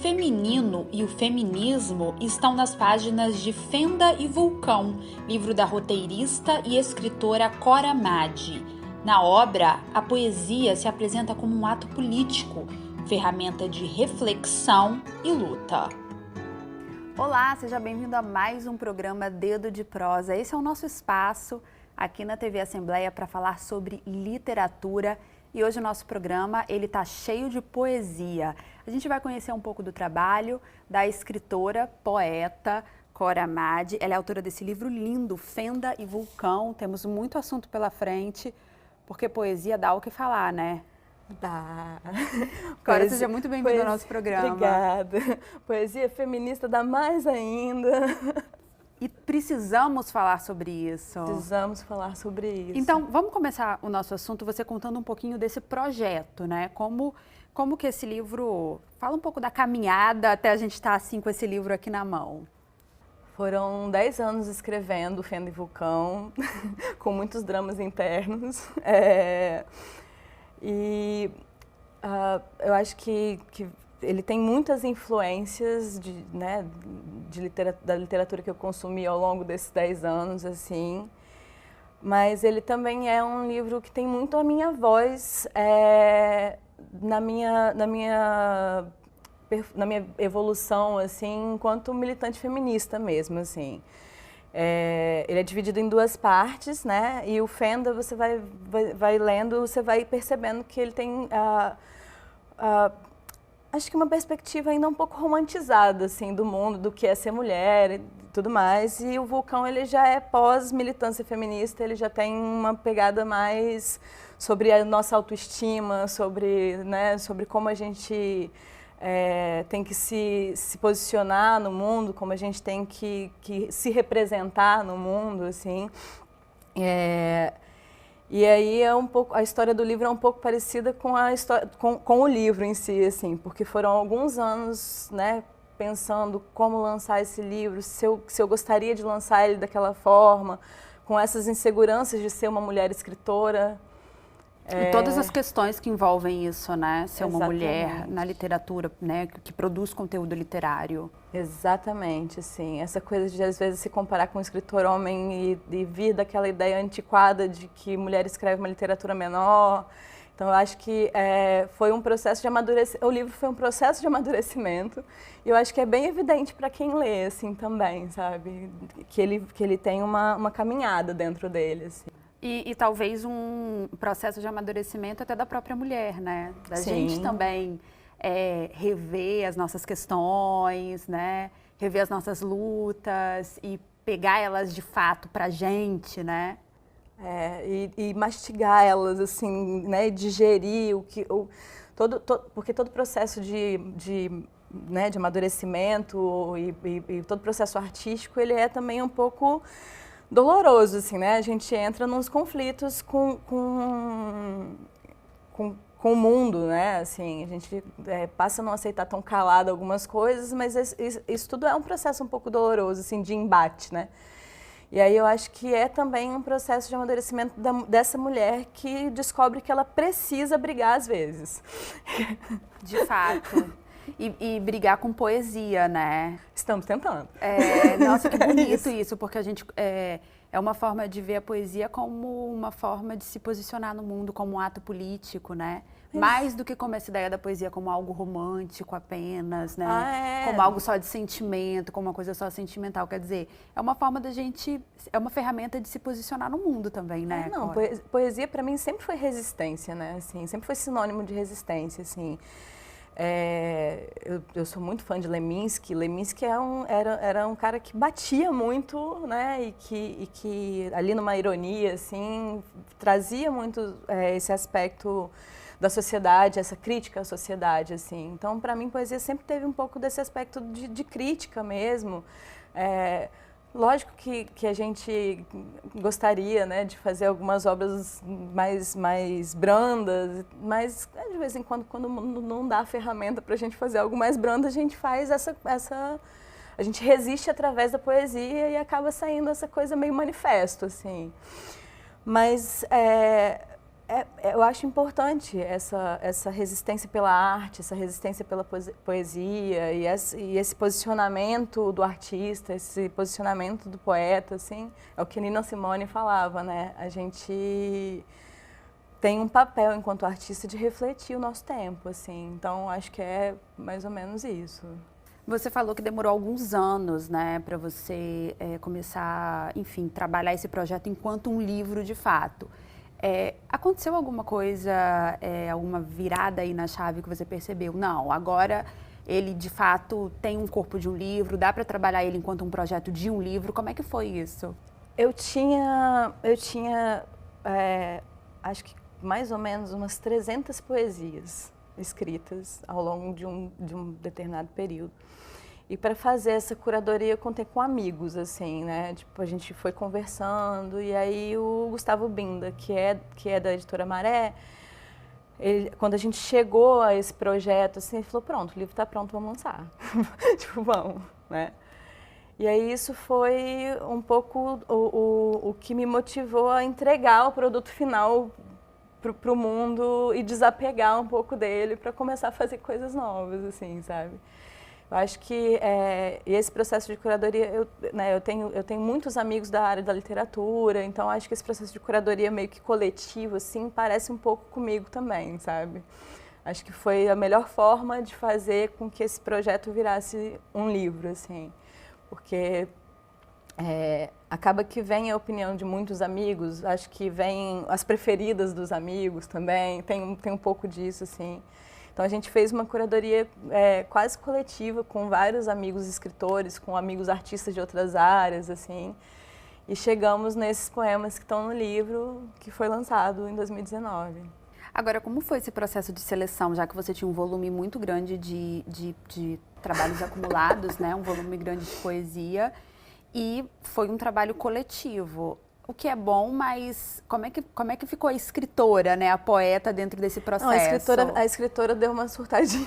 feminino e o feminismo estão nas páginas de Fenda e Vulcão, livro da roteirista e escritora Cora Madi. Na obra, a poesia se apresenta como um ato político, ferramenta de reflexão e luta. Olá, seja bem-vindo a mais um programa Dedo de Prosa. Esse é o nosso espaço aqui na TV Assembleia para falar sobre literatura. E hoje o nosso programa está cheio de poesia. A gente vai conhecer um pouco do trabalho da escritora, poeta Cora Madi. Ela é autora desse livro lindo, Fenda e Vulcão. Temos muito assunto pela frente, porque poesia dá o que falar, né? Dá. Cora, seja muito bem-vinda ao nosso programa. Obrigada. Poesia feminista dá mais ainda. E precisamos falar sobre isso. Precisamos falar sobre isso. Então, vamos começar o nosso assunto, você contando um pouquinho desse projeto, né? Como que esse livro... Fala um pouco da caminhada até a gente estar assim com esse livro aqui na mão. Foram 10 anos escrevendo Fenda e Vulcão, com muitos dramas internos. Eu acho que ele tem muitas influências da literatura que eu consumi ao longo desses 10 anos, assim. Mas ele também é um livro que tem muito a minha voz na minha evolução, assim, enquanto militante feminista mesmo, assim. Ele é dividido em duas partes, né? E o Fenda, você vai lendo, você vai percebendo que ele tem acho que uma perspectiva ainda um pouco romantizada, assim, do mundo, do que é ser mulher e tudo mais. E o Vulcão, ele já é pós-militância feminista, ele já tem uma pegada mais sobre a nossa autoestima, sobre como a gente tem que se posicionar no mundo, como a gente tem que se representar no mundo, assim. E aí a história do livro é um pouco parecida com a história, com o livro em si, assim, porque foram alguns anos, né, pensando como lançar esse livro, se eu gostaria de lançar ele daquela forma, com essas inseguranças de ser uma mulher escritora. E todas as questões que envolvem isso, né? Ser uma Exatamente. mulher na literatura, né, que produz conteúdo literário. Exatamente, assim, essa coisa de às vezes se comparar com um escritor homem e vir daquela ideia antiquada de que mulher escreve uma literatura menor. Então eu acho que foi um processo de amadurecimento, o livro foi um processo de amadurecimento e eu acho que é bem evidente para quem lê, assim, também, sabe? Que ele tem uma caminhada dentro dele, assim. E talvez um processo de amadurecimento até da própria mulher, né? Da gente também rever as nossas questões, né? Rever as nossas lutas e pegar elas de fato pra gente, né? E mastigar elas, assim, né? Digerir porque todo processo de amadurecimento e todo processo artístico, ele é também um pouco doloroso, assim, né? A gente entra nos conflitos com o mundo, né? Assim, a gente passa a não aceitar tão calado algumas coisas, mas isso tudo é um processo um pouco doloroso, assim, de embate, né? E aí eu acho que é também um processo de amadurecimento dessa mulher que descobre que ela precisa brigar às vezes. De fato. E brigar com poesia, né? Estamos tentando. Nossa, que bonito isso, porque a gente é uma forma de ver a poesia como uma forma de se posicionar no mundo, como um ato político, né? Mais do que como essa ideia da poesia como algo romântico apenas, né? Como algo só de sentimento, como uma coisa só sentimental. Quer dizer, é uma forma da gente, é uma ferramenta de se posicionar no mundo também, né? Não, poesia para mim sempre foi resistência, né? Assim, sempre foi sinônimo de resistência, assim. Eu sou muito fã de Leminski. Leminski era um cara que batia muito, né? E que ali numa ironia, assim, trazia muito esse aspecto da sociedade, essa crítica à sociedade, assim. Então, para mim, poesia sempre teve um pouco desse aspecto de crítica mesmo. Lógico que a gente gostaria, né, de fazer algumas obras mais brandas, mas de vez em quando não dá a ferramenta para a gente fazer algo mais brando, a gente faz a gente resiste através da poesia e acaba saindo essa coisa meio manifesto, assim. Mas Eu acho importante essa resistência pela arte, essa resistência pela poesia e esse posicionamento do artista, esse posicionamento do poeta, assim, é o que Nina Simone falava, né? A gente tem um papel enquanto artista de refletir o nosso tempo, assim, então acho que é mais ou menos isso. Você falou que demorou alguns anos, né, para você começar, enfim, trabalhar esse projeto enquanto um livro de fato. Aconteceu alguma coisa, alguma virada aí na chave que você percebeu? Não, agora ele de fato tem um corpo de um livro, dá para trabalhar ele enquanto um projeto de um livro. Como é que foi isso? Eu tinha acho que mais ou menos umas 300 poesias escritas ao longo de um determinado período. E para fazer essa curadoria eu contei com amigos, assim, né? Tipo, a gente foi conversando e aí o Gustavo Binda, que é da Editora Maré, quando a gente chegou a esse projeto, assim, ele falou, pronto, o livro está pronto, vamos lançar. Tipo, vamos, né? E aí isso foi um pouco o que me motivou a entregar o produto final para o mundo e desapegar um pouco dele para começar a fazer coisas novas, assim, sabe? Eu acho que esse processo de curadoria, eu tenho muitos amigos da área da literatura, então acho que esse processo de curadoria meio que coletivo, assim, parece um pouco comigo também, sabe? Acho que foi a melhor forma de fazer com que esse projeto virasse um livro, assim, porque acaba que vem a opinião de muitos amigos, acho que vem as preferidas dos amigos também, tem um pouco disso, assim. Então a gente fez uma curadoria quase coletiva com vários amigos escritores, com amigos artistas de outras áreas, assim, e chegamos nesses poemas que estão no livro, que foi lançado em 2019. Agora, como foi esse processo de seleção, já que você tinha um volume muito grande de trabalhos acumulados, né, um volume grande de poesia, e foi um trabalho coletivo? O que é bom, mas como é que ficou a escritora, né, a poeta dentro desse processo? Não, a escritora deu uma surtadinha.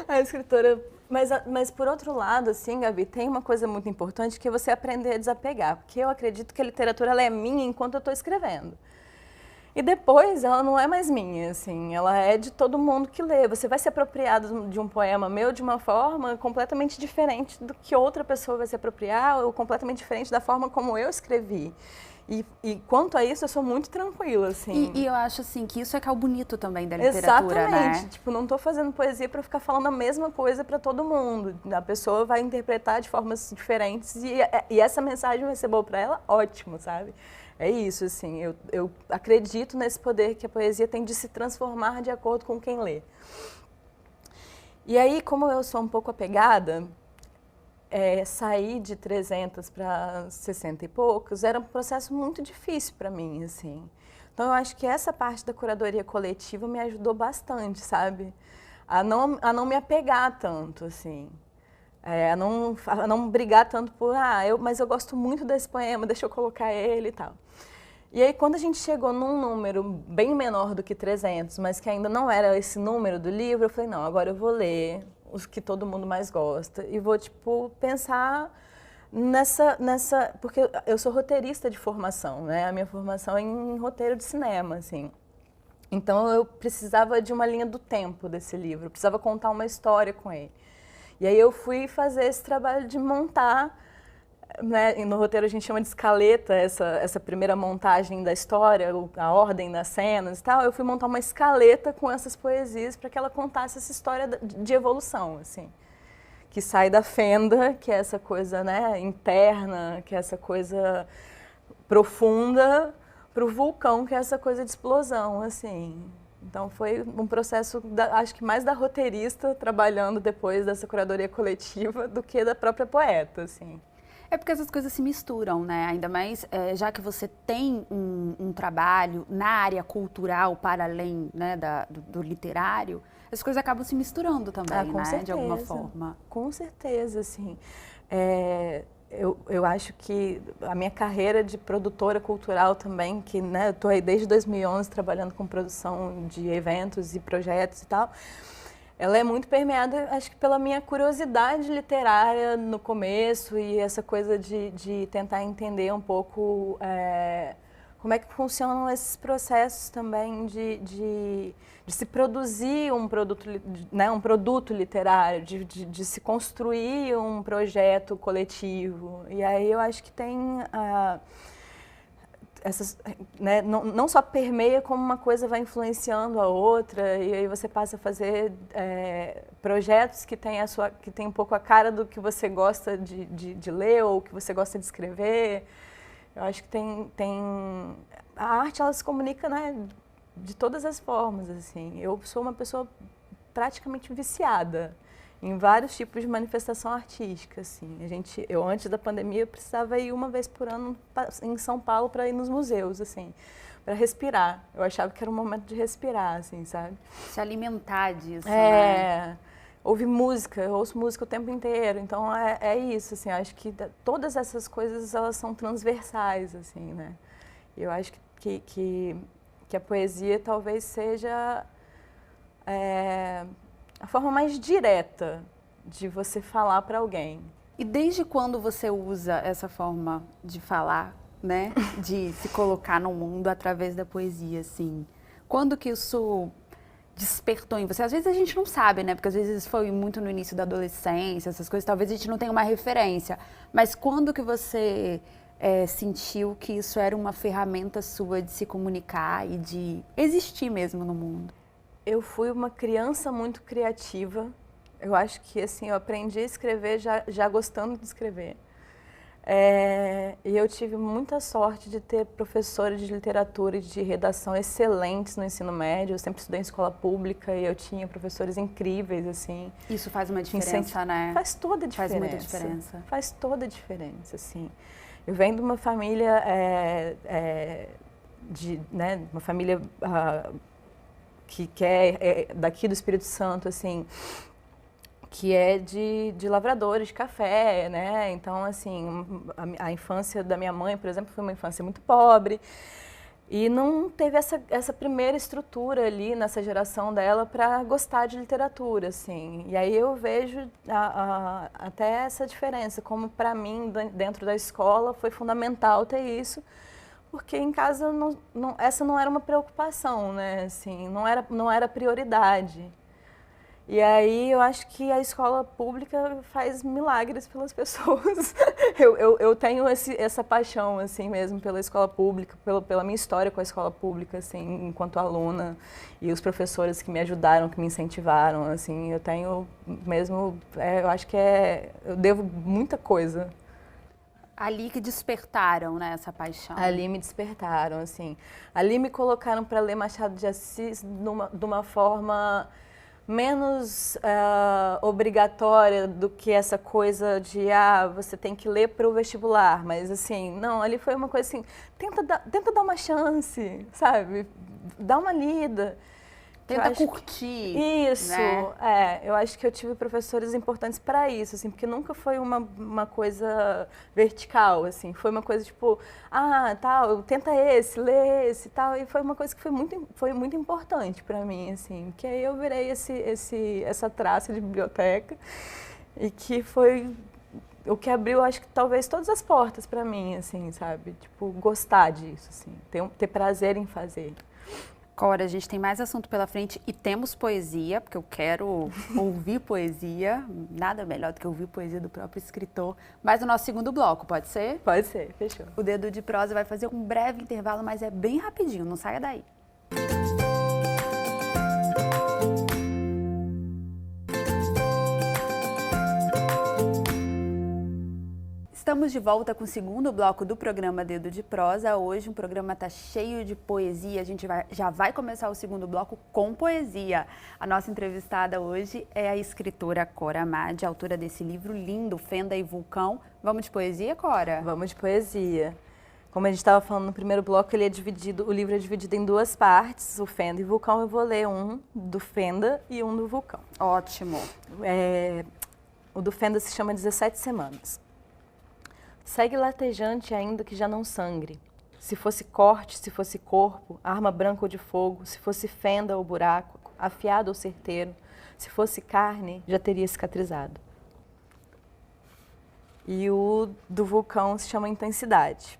A escritora, mas por outro lado, assim, Gabi, tem uma coisa muito importante que é você aprender a desapegar, porque eu acredito que a literatura ela é minha enquanto eu estou escrevendo. E depois ela não é mais minha, assim, ela é de todo mundo que lê. Você vai se apropriar de um poema meu de uma forma completamente diferente do que outra pessoa vai se apropriar, ou completamente diferente da forma como eu escrevi. E quanto a isso, eu sou muito tranquila, assim. E eu acho, assim, que isso é que é o bonito também da literatura, exatamente, né? Tipo, não estou fazendo poesia para ficar falando a mesma coisa para todo mundo. A pessoa vai interpretar de formas diferentes e essa mensagem vai ser boa para ela, ótimo, sabe? É isso, assim, eu acredito nesse poder que a poesia tem de se transformar de acordo com quem lê. E aí, como eu sou um pouco apegada, sair de 300 para 60 e poucos era um processo muito difícil para mim, assim. Então, eu acho que essa parte da curadoria coletiva me ajudou bastante, sabe? A não me apegar tanto, assim. A não brigar tanto por, mas eu gosto muito desse poema, deixa eu colocar ele e tal. E aí, quando a gente chegou num número bem menor do que 300, mas que ainda não era esse número do livro, eu falei, não, agora eu vou ler os que todo mundo mais gosta e vou, tipo, pensar nessa... Porque eu sou roteirista de formação, né? A minha formação é em roteiro de cinema, assim. Então, eu precisava de uma linha do tempo desse livro, eu precisava contar uma história com ele. E aí eu fui fazer esse trabalho de montar, né, no roteiro a gente chama de escaleta, essa primeira montagem da história, a ordem das cenas e tal. Eu fui montar uma escaleta com essas poesias para que ela contasse essa história de evolução, assim. Que sai da fenda, que é essa coisa, né, interna, que é essa coisa profunda, para o vulcão, que é essa coisa de explosão, assim. Então foi um processo, acho que mais da roteirista trabalhando depois dessa curadoria coletiva do que da própria poeta, assim. É porque essas coisas se misturam, né? Ainda mais já que você tem um trabalho na área cultural para além, né, do literário, as coisas acabam se misturando também, com né? certeza, de alguma forma. Com certeza, assim. Eu acho que a minha carreira de produtora cultural também, que, né, eu estou aí desde 2011 trabalhando com produção de eventos e projetos e tal, ela é muito permeada, acho que pela minha curiosidade literária no começo e essa coisa de tentar entender um pouco como é que funcionam esses processos também de se produzir um produto, né, um produto literário, de se construir um projeto coletivo. E aí eu acho que tem essas, né, não só permeia, como uma coisa vai influenciando a outra, e aí você passa a fazer projetos que tem um pouco a cara do que você gosta de ler ou que você gosta de escrever. Eu acho que a arte, ela se comunica, né, de todas as formas, assim. Eu sou uma pessoa praticamente viciada em vários tipos de manifestação artística, assim. Eu antes da pandemia eu precisava ir uma vez por ano em São Paulo para ir nos museus, assim, para respirar. Eu achava que era um momento de respirar, assim, sabe? Se alimentar disso, né? Ouvir música, eu ouço música o tempo inteiro, então é isso, assim, acho que todas essas coisas, elas são transversais, assim, né? Eu acho que a poesia talvez seja a forma mais direta de você falar para alguém. E desde quando você usa essa forma de falar, né? De se colocar no mundo através da poesia, assim? Quando que isso despertou em você? Às vezes a gente não sabe, né? Porque às vezes foi muito no início da adolescência, essas coisas, talvez a gente não tenha uma referência. Mas quando que você sentiu que isso era uma ferramenta sua de se comunicar e de existir mesmo no mundo? Eu fui uma criança muito criativa. Eu acho que, assim, eu aprendi a escrever já gostando de escrever. E eu tive muita sorte de ter professores de literatura e de redação excelentes no ensino médio. Eu sempre estudei em escola pública e eu tinha professores incríveis, assim. Isso faz uma diferença, né? Faz toda a diferença. Faz muita diferença. Faz toda a diferença, assim. Eu venho de uma família, né, uma família que é daqui do Espírito Santo, assim, que é de lavradores de café, né? Então, assim, a infância da minha mãe, por exemplo, foi uma infância muito pobre e não teve essa primeira estrutura ali nessa geração dela para gostar de literatura, assim. E aí eu vejo até essa diferença, como para mim, dentro da escola, foi fundamental ter isso, porque em casa essa não era uma preocupação, né? Assim, não era prioridade. E aí eu acho que a escola pública faz milagres pelas pessoas. Eu tenho essa paixão, assim, mesmo pela escola pública, pela minha história com a escola pública, assim, enquanto aluna, e os professores que me ajudaram, que me incentivaram, assim, eu tenho mesmo, eu acho que eu devo muita coisa. Ali que despertaram, né, essa paixão. Ali me despertaram, assim. Ali me colocaram para ler Machado de Assis de uma forma menos obrigatória do que essa coisa de você tem que ler para o vestibular, mas assim, não, ali foi uma coisa assim, tenta dar uma chance, sabe? Dá uma lida. Tenta curtir. Isso, né? Eu acho que eu tive professores importantes para isso, assim, porque nunca foi uma coisa vertical, assim, foi uma coisa tipo, tal, tenta lê esse, tal, e foi uma coisa que foi muito importante para mim, assim, porque aí eu virei essa traça de biblioteca e que foi o que abriu, acho que talvez todas as portas para mim, assim, sabe, tipo, gostar disso, assim, ter prazer em fazer. Cora, a gente tem mais assunto pela frente e temos poesia, porque eu quero ouvir poesia, nada melhor do que ouvir poesia do próprio escritor. Mas o nosso segundo bloco, pode ser? Pode ser, fechou. O Dedo de Prosa vai fazer um breve intervalo, mas é bem rapidinho, não saia daí. Estamos de volta com o segundo bloco do programa Dedo de Prosa. Hoje o programa está cheio de poesia. A gente já vai começar o segundo bloco com poesia. A nossa entrevistada hoje é a escritora Cora Madi, autora desse livro lindo, Fenda e Vulcão. Vamos de poesia, Cora? Vamos de poesia. Como a gente estava falando no primeiro bloco, o livro é dividido em duas partes, o Fenda e Vulcão. Eu vou ler um do Fenda e um do Vulcão. Ótimo. O do Fenda se chama 17 Semanas. Segue latejante ainda que já não sangre. Se fosse corte, se fosse corpo, arma branca ou de fogo, se fosse fenda ou buraco, afiado ou certeiro, se fosse carne, já teria cicatrizado. E o do Vulcão se chama Intensidade.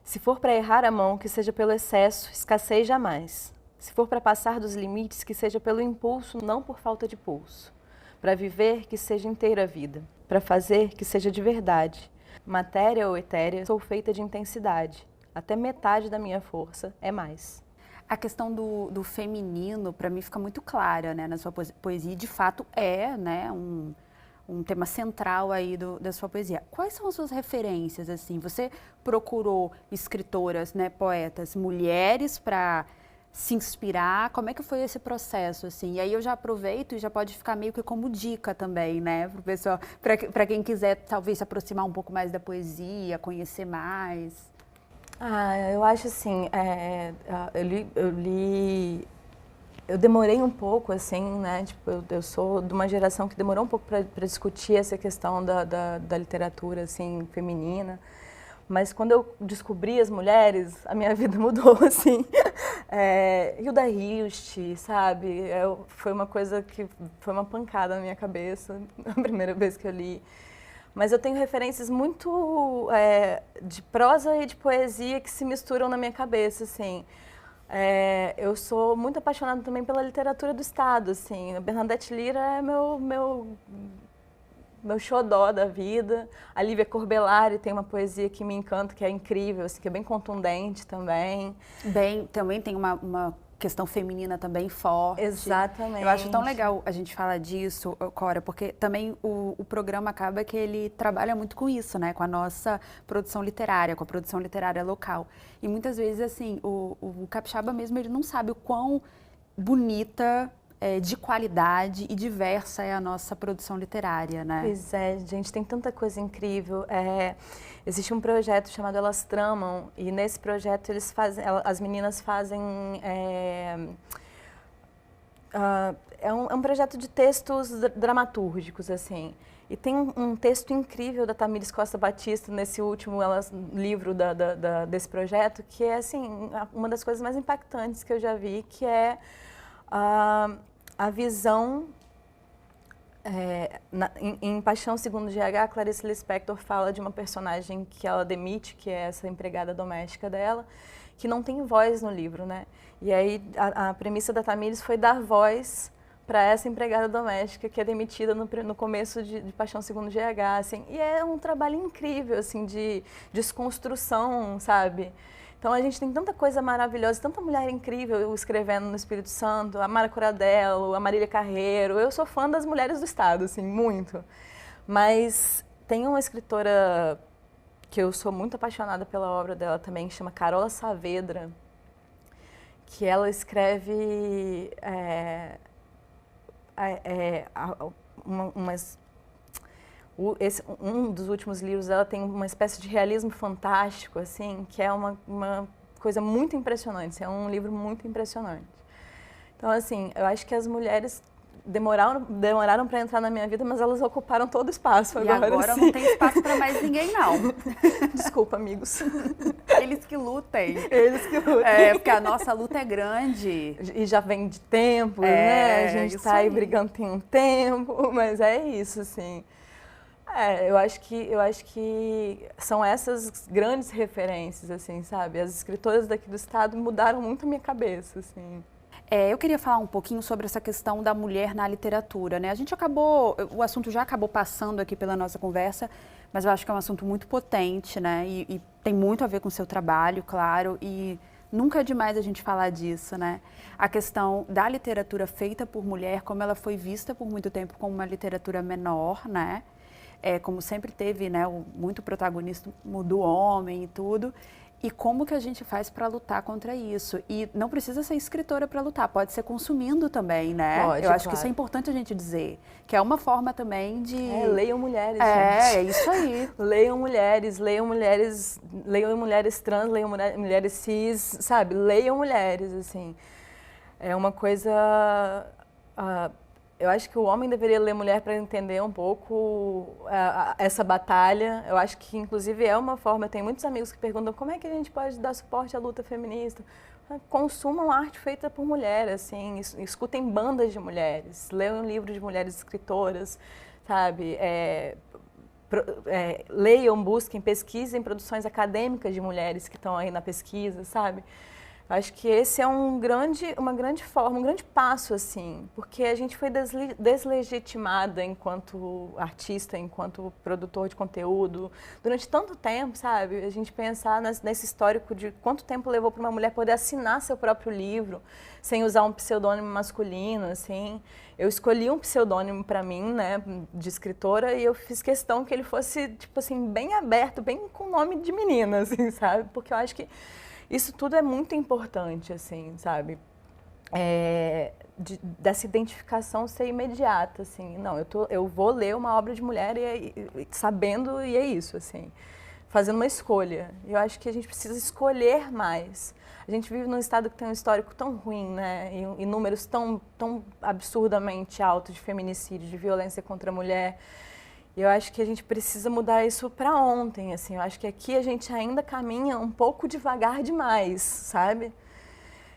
Se for para errar a mão, que seja pelo excesso, escasseie jamais. Se for para passar dos limites, que seja pelo impulso, não por falta de pulso. Para viver, que seja inteira a vida. Para fazer, que seja de verdade. Matéria ou etérea, sou feita de intensidade. Até metade da minha força é mais. A questão do feminino, para mim, fica muito clara, né, na sua poesia. E, de fato, é, né, um tema central aí da sua poesia. Quais são as suas referências, assim? Você procurou escritoras, né, poetas, mulheres para se inspirar? Como é que foi esse processo, assim? E aí eu já aproveito e já pode ficar meio que como dica também, né, pro pessoal, para quem quiser talvez se aproximar um pouco mais da poesia, conhecer mais. Eu acho assim, eu demorei um pouco, assim, né, tipo, eu sou de uma geração que demorou um pouco para discutir essa questão da literatura, assim, feminina, mas quando eu descobri as mulheres, a minha vida mudou, assim. Hilda Hilst, sabe, foi uma coisa que foi uma pancada na minha cabeça, a primeira vez que eu li. Mas eu tenho referências muito de prosa e de poesia que se misturam na minha cabeça, assim. Eu sou muito apaixonada também pela literatura do Estado, assim. A Bernadette Lira é meu xodó da vida. A Lívia Corbellari tem uma poesia que me encanta, que é incrível, assim, que é bem contundente também. Também tem uma questão feminina também forte. Exatamente. Eu acho tão legal a gente falar disso, Cora, porque também o programa acaba que ele trabalha muito com isso, né? Com a nossa produção literária, com a produção literária local. E muitas vezes, assim, o capixaba mesmo, ele não sabe o quão bonita, de qualidade e diversa é a nossa produção literária, né? Pois é, gente, tem tanta coisa incrível. Existe um projeto chamado Elas Tramam, e nesse projeto as meninas fazem... É um projeto de textos dramatúrgicos, assim. E tem um texto incrível da Tamires Costa Batista nesse último livro desse projeto, que é, assim, uma das coisas mais impactantes que eu já vi, que é a visão... em Paixão Segundo GH, Clarice Lispector fala de uma personagem que ela demite, que é essa empregada doméstica dela, que não tem voz no livro, né? E aí a premissa da Tamires foi dar voz para essa empregada doméstica que é demitida no começo de Paixão Segundo GH, assim. E é um trabalho incrível, assim, de desconstrução, sabe? Então a gente tem tanta coisa maravilhosa, tanta mulher incrível escrevendo no Espírito Santo, a Mara Coraldello, a Marília Carreiro. Eu sou fã das mulheres do Estado, assim, muito. Mas tem uma escritora que eu sou muito apaixonada pela obra dela também, que chama Carola Saavedra, que ela escreve um dos últimos livros dela tem uma espécie de realismo fantástico, assim, que é uma coisa muito impressionante, é um livro muito impressionante. Então, assim, eu acho que as mulheres demoraram para entrar na minha vida, mas elas ocuparam todo o espaço agora. E agora assim. Não tem espaço para mais ninguém, não. Desculpa, amigos. Eles que lutem. Eles que lutem. Porque a nossa luta é grande. E já vem de tempo, né? A gente está aí brigando tem um tempo, mas é isso, assim. Eu acho que são essas grandes referências, assim, sabe? As escritoras daqui do Estado mudaram muito a minha cabeça, assim. Eu queria falar um pouquinho sobre essa questão da mulher na literatura, né? O assunto já acabou passando aqui pela nossa conversa, mas eu acho que é um assunto muito potente, né? E tem muito a ver com o seu trabalho, claro, e nunca é demais a gente falar disso, né? A questão da literatura feita por mulher, como ela foi vista por muito tempo como uma literatura menor, né? Como sempre teve, né, muito protagonismo do homem e tudo. E como que a gente faz para lutar contra isso? E não precisa ser escritora para lutar, pode ser consumindo também, né? Pode, eu acho que isso é importante a gente dizer, que é uma forma também de... Leiam mulheres, gente. É isso aí. Leiam mulheres trans, leiam mulheres cis, sabe? Leiam mulheres, assim. É uma coisa... eu acho que o homem deveria ler mulher para entender um pouco essa batalha. Eu acho que, inclusive, é uma forma... Eu tenho muitos amigos que perguntam como é que a gente pode dar suporte à luta feminista. Consumam arte feita por mulheres, assim, escutem bandas de mulheres, leiam livros de mulheres escritoras, sabe? leiam, busquem, pesquisem produções acadêmicas de mulheres que estão aí na pesquisa, sabe? Acho que esse é uma grande forma, um grande passo, assim, porque a gente foi deslegitimada enquanto artista, enquanto produtor de conteúdo, durante tanto tempo, sabe? A gente pensar nesse histórico de quanto tempo levou para uma mulher poder assinar seu próprio livro, sem usar um pseudônimo masculino, assim. Eu escolhi um pseudônimo para mim, né, de escritora, e eu fiz questão que ele fosse, tipo assim, bem aberto, bem com nome de menina, assim, sabe? Porque eu acho que isso tudo é muito importante, assim, sabe? Dessa identificação ser imediata, assim. Não, eu vou ler uma obra de mulher sabendo, e é isso, assim. Fazendo uma escolha. Eu acho que a gente precisa escolher mais. A gente vive num estado que tem um histórico tão ruim, né? E números tão absurdamente altos de feminicídio, de violência contra a mulher. E eu acho que a gente precisa mudar isso para ontem, assim. Eu acho que aqui a gente ainda caminha um pouco devagar demais, sabe?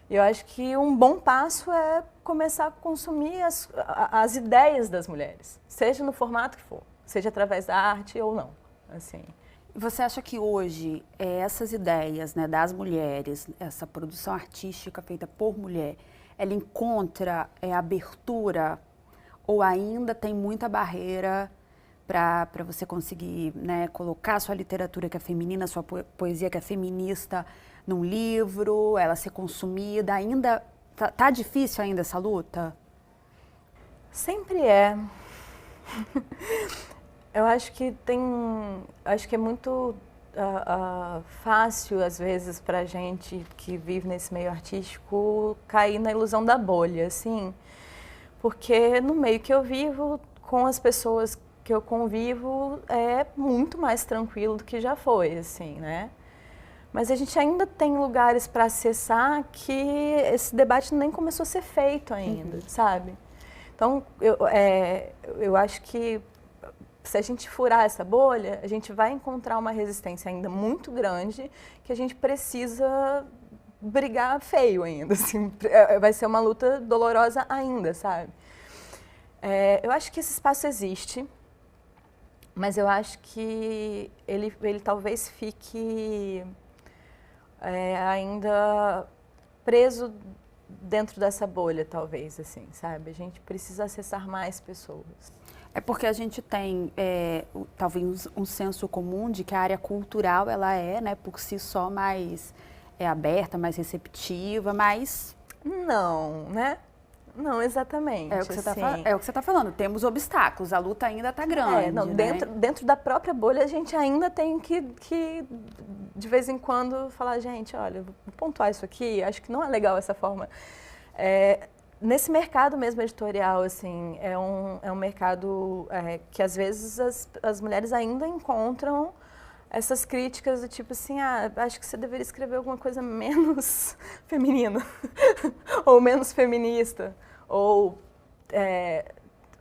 E eu acho que um bom passo é começar a consumir as ideias das mulheres, seja no formato que for, seja através da arte ou não, assim. Você acha que hoje essas ideias, né, das mulheres, essa produção artística feita por mulher, ela encontra abertura ou ainda tem muita barreira para você conseguir, né, colocar a sua literatura que é feminina, a sua poesia que é feminista num livro, ela ser consumida? Ainda tá difícil ainda essa luta? Sempre é. Eu acho que é muito fácil às vezes para a gente que vive nesse meio artístico cair na ilusão da bolha, assim, porque no meio que eu vivo, com as pessoas que eu convivo, é muito mais tranquilo do que já foi, assim, né? Mas a gente ainda tem lugares para acessar que esse debate nem começou a ser feito ainda, sabe? Então, eu acho que se a gente furar essa bolha, a gente vai encontrar uma resistência ainda muito grande que a gente precisa brigar feio ainda, assim. Vai ser uma luta dolorosa ainda, sabe? Eu acho que esse espaço existe, mas eu acho que ele talvez fique ainda preso dentro dessa bolha, talvez, assim, sabe? A gente precisa acessar mais pessoas. É porque a gente tem, talvez, um senso comum de que a área cultural, ela né, por si só, mais aberta, mais receptiva, mas... Não, né? Não, exatamente. É o que você está falando, temos obstáculos, a luta ainda está grande. Não, né? dentro da própria bolha, a gente ainda tem que, de vez em quando, falar, gente, olha, vou pontuar isso aqui, acho que não é legal essa forma. Nesse mercado mesmo editorial, assim, é um mercado que às vezes as mulheres ainda encontram essas críticas do tipo assim, acho que você deveria escrever alguma coisa menos feminina, ou menos feminista, ou...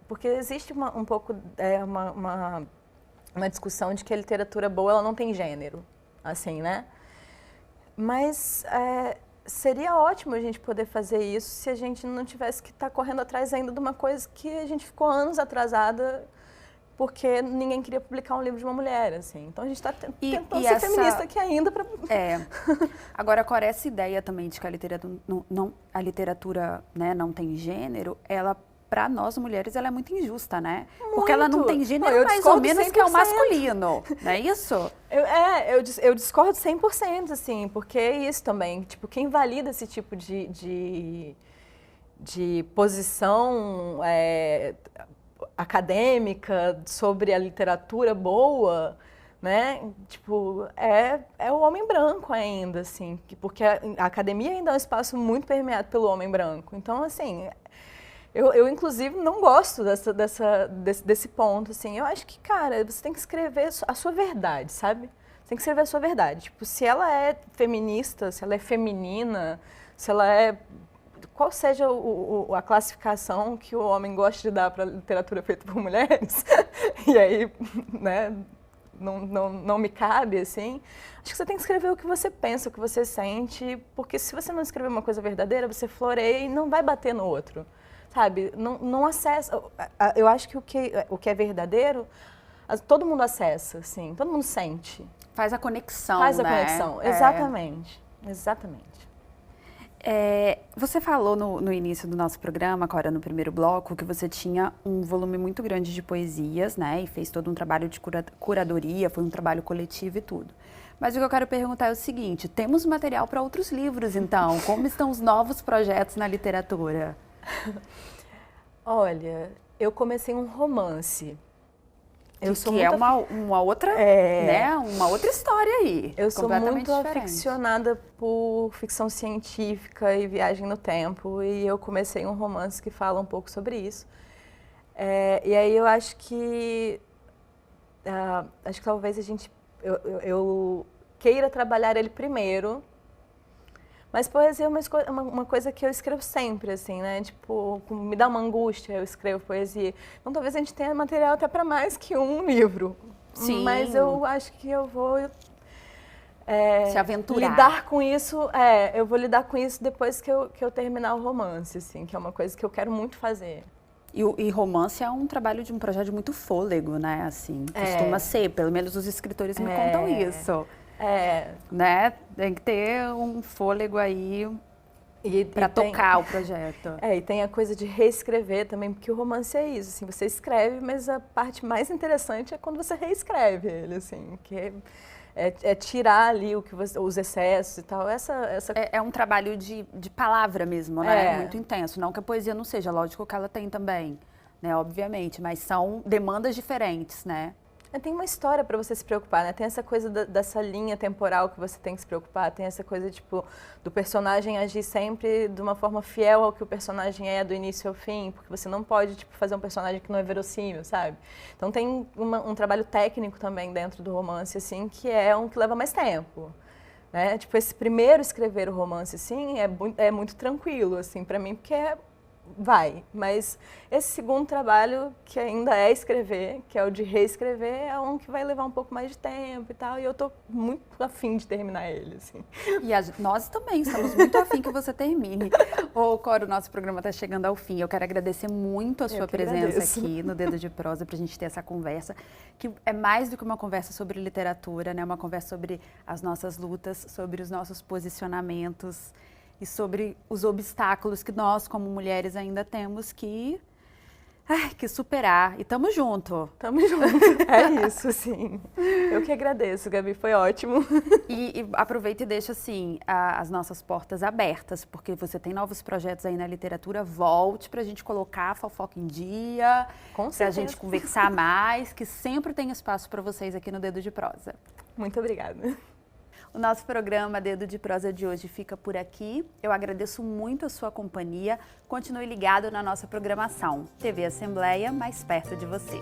porque existe um pouco uma discussão de que a literatura boa ela não tem gênero, assim, né? Mas... seria ótimo a gente poder fazer isso se a gente não tivesse que estar correndo atrás ainda de uma coisa que a gente ficou anos atrasada porque ninguém queria publicar um livro de uma mulher, assim. Então a gente está tentando ser feminista aqui ainda para... Agora, agora, essa ideia também de que a literatura né, não tem gênero, ela, para nós mulheres, ela é muito injusta, né? Muito. Porque ela não tem gênero mais ou menos 100%. Que é o masculino, não é isso? Eu discordo 100%, assim, porque é isso também. Tipo, quem valida esse tipo de posição acadêmica sobre a literatura boa, né? Tipo, é o homem branco ainda, assim, porque a academia ainda é um espaço muito permeado pelo homem branco. Então, assim... Eu, inclusive, não gosto desse ponto, assim. Eu acho que, cara, você tem que escrever a sua verdade, sabe? Você tem que escrever a sua verdade. Tipo, se ela é feminista, se ela é feminina, se ela é... Qual seja a classificação que o homem gosta de dar para a literatura feita por mulheres, e aí, né, não me cabe, assim. Acho que você tem que escrever o que você pensa, o que você sente, porque se você não escrever uma coisa verdadeira, você floreia e não vai bater no outro. Sabe, não acessa. Eu acho que o que é verdadeiro, todo mundo acessa, assim, todo mundo sente. Faz a conexão, Faz a né? conexão, exatamente, exatamente. Você falou no início do nosso programa, Cora, no primeiro bloco, que você tinha um volume muito grande de poesias, né? E fez todo um trabalho de curadoria, foi um trabalho coletivo e tudo. Mas o que eu quero perguntar é o seguinte, temos material para outros livros, então? Como estão os novos projetos na literatura? Olha, eu comecei um romance. Que é uma outra, né? Uma outra história aí. Eu sou muito diferente. aficionada por ficção científica e viagem no tempo, e eu comecei um romance que fala um pouco sobre isso. E aí eu acho que talvez eu queira trabalhar ele primeiro. Mas poesia é uma coisa que eu escrevo sempre, assim, né? Tipo, me dá uma angústia, eu escrevo poesia. Então talvez a gente tenha material até para mais que um livro. Sim. Mas eu acho que eu vou se aventurar. Lidar com isso, eu vou lidar com isso depois que eu terminar o romance, assim, que é uma coisa que eu quero muito fazer. E romance é um trabalho de um projeto de muito fôlego, né? Assim, costuma ser, pelo menos os escritores me contam isso. Né? Tem que ter um fôlego aí para tocar o projeto. E tem a coisa de reescrever também, porque o romance é isso, assim, você escreve, mas a parte mais interessante é quando você reescreve ele, assim, que é tirar ali os excessos e tal. É um trabalho de palavra mesmo, né? Muito intenso. Não que a poesia não seja, lógico que ela tem também, né? Obviamente, mas são demandas diferentes, né? Tem uma história para você se preocupar, né? Tem essa coisa dessa linha temporal que você tem que se preocupar, tem essa coisa, tipo, do personagem agir sempre de uma forma fiel ao que o personagem é do início ao fim, porque você não pode, tipo, fazer um personagem que não é verossímil, sabe? Então tem um trabalho técnico também dentro do romance, assim, que é um que leva mais tempo, né? Tipo, esse primeiro escrever o romance, assim, é muito tranquilo, assim, para mim, porque mas esse segundo trabalho, que ainda é escrever, que é o de reescrever, é um que vai levar um pouco mais de tempo e tal, e eu tô muito afim de terminar ele, assim. E nós também estamos muito afim que você termine. Cora, o nosso programa está chegando ao fim. Eu quero agradecer muito a sua presença aqui no Dedo de Prosa, pra gente ter essa conversa, que é mais do que uma conversa sobre literatura, né? Uma conversa sobre as nossas lutas, sobre os nossos posicionamentos, e sobre os obstáculos que nós, como mulheres, ainda temos que superar. E tamo junto. Tamo junto. É isso, sim. Eu que agradeço, Gabi, foi ótimo. E aproveita e deixa, assim, as nossas portas abertas, porque você tem novos projetos aí na literatura, volte pra gente colocar a fofoca em dia, pra gente conversar mais, que sempre tem espaço para vocês aqui no Dedo de Prosa. Muito obrigada. O nosso programa Dedo de Prosa de hoje fica por aqui. Eu agradeço muito a sua companhia. Continue ligado na nossa programação. TV Assembleia, mais perto de você.